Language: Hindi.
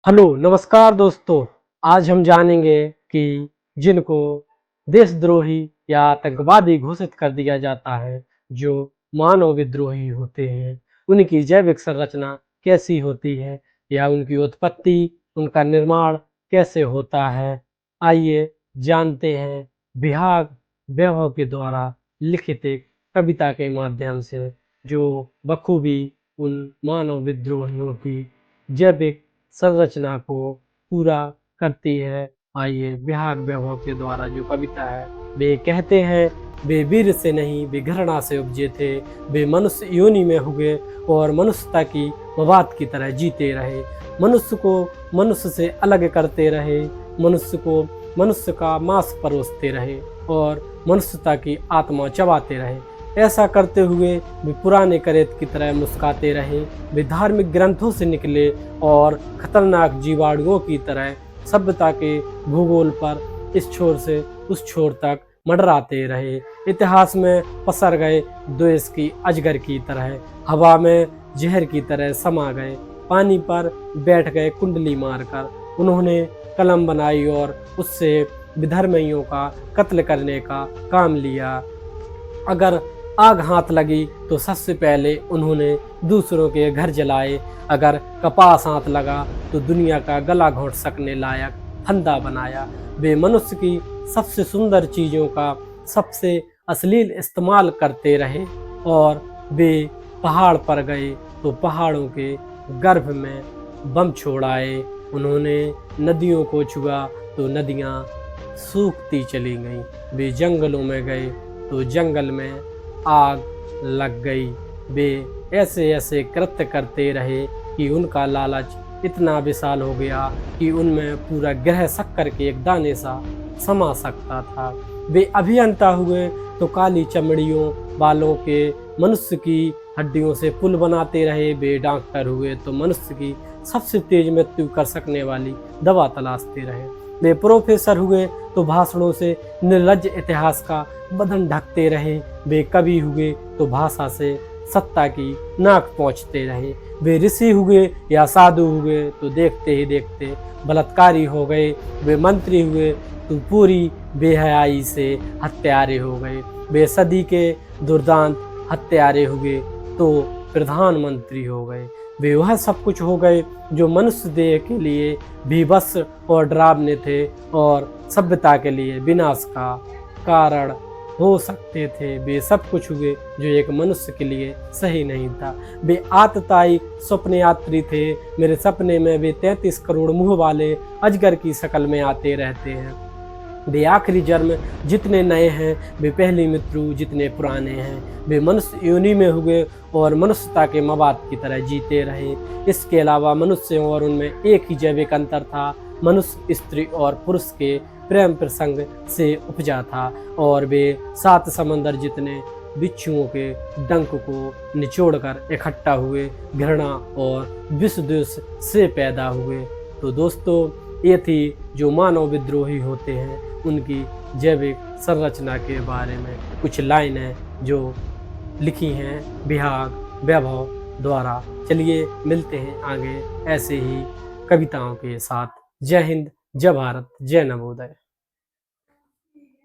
हेलो नमस्कार दोस्तों। आज हम जानेंगे कि जिनको देशद्रोही या आतंकवादी घोषित कर दिया जाता है, जो मानव विद्रोही होते हैं, उनकी जैविक संरचना कैसी होती है या उनकी उत्पत्ति, उनका निर्माण कैसे होता है। आइए जानते हैं विहाग वैभव के द्वारा लिखित एक कविता के माध्यम से, जो बखूबी उन मानव विद्रोहियों की जैविक संरचना को पूरा करती है। आइए विहाग वैभव के द्वारा जो कविता है, वे कहते हैं, वे वीर से नहीं वे घृणा से उपजे थे, वे मनुष्य योनि में हुए और मनुष्यता की मवाद की तरह जीते रहे, मनुष्य को मनुष्य से अलग करते रहे, मनुष्य को मनुष्य का मांस परोसते रहे और मनुष्यता की आत्मा चबाते रहे। ऐसा करते हुए वे पुराने करेत की तरह मुस्काते रहे। वे धार्मिक ग्रंथों से निकले और खतरनाक जीवाणुओं की तरह सभ्यता के भूगोल पर इस छोर से उस छोर तक मंडराते रहे। इतिहास में पसर गए द्वेष की अजगर की तरह, हवा में जहर की तरह समा गए, पानी पर बैठ गए कुंडली मारकर। उन्होंने कलम बनाई और उससे विधर्मियों का कत्ल करने का काम लिया। अगर आग हाथ लगी तो सबसे पहले उन्होंने दूसरों के घर जलाए। अगर कपास हाथ लगा तो दुनिया का गला घोंट सकने लायक फंदा बनाया। वे मनुष्य की सबसे सुंदर चीज़ों का सबसे अश्लील इस्तेमाल करते रहे और वे पहाड़ पर गए तो पहाड़ों के गर्भ में बम छोड़ आए। उन्होंने नदियों को छुआ तो नदियाँ सूखती चली गईं। वे जंगलों में गए तो जंगल में आग लग गई। वे ऐसे ऐसे कृत्य करते रहे कि उनका लालच इतना विशाल हो गया कि उनमें पूरा ग्रह शक्कर के एक दाने सा समा सकता था। वे अभियंता हुए तो काली चमड़ियों वालों के मनुष्य की हड्डियों से पुल बनाते रहे। वे डॉक्टर हुए तो मनुष्य की सबसे तेज मृत्यु कर सकने वाली दवा तलाशते रहे। वे प्रोफेसर हुए तो भाषणों से निर्लज्ज इतिहास का बदन ढकते रहे। वे कवि हुए तो भाषा से सत्ता की नाक पहुँचते रहे। वे ऋषि हुए या साधु हुए तो देखते ही देखते बलात्कारी हो गए। वे मंत्री हुए तो पूरी बेहयाई से हत्यारे हो गए। वे सदी के दुर्दांत हत्यारे हुए तो प्रधानमंत्री हो गए। वे वह सब कुछ हो गए जो मनुष्य देह के लिए भीभत्स और डरावने थे और सभ्यता के लिए विनाश का कारण हो सकते थे। वे सब कुछ हुए जो एक मनुष्य के लिए सही नहीं था। वे आतताई स्वप्न यात्री थे। मेरे सपने में वे 33 करोड़ मुंह वाले अजगर की शक्ल में आते रहते हैं। वे आखिरी जन्म जितने नए हैं, वे पहली मृत्यु जितने पुराने हैं। वे मनुष्य योनि में हुए और मनुष्यता के मवाद की तरह जीते रहे। इसके अलावा मनुष्यों और उनमें एक ही जैविक अंतर था। मनुष्य स्त्री और पुरुष के प्रेम प्रसंग से उपजा था और वे 7 समंदर जितने बिच्छुओं के डंक को निचोड़कर इकट्ठा हुए, घृणा और विषद्वेष से पैदा हुए। तो दोस्तों, ये थी जो मानव विद्रोही होते हैं उनकी जैविक संरचना के बारे में कुछ लाइनें जो लिखी हैं विहाग वैभव द्वारा। चलिए मिलते हैं आगे ऐसे ही कविताओं के साथ। जय हिंद, जय भारत, जय नवोदय।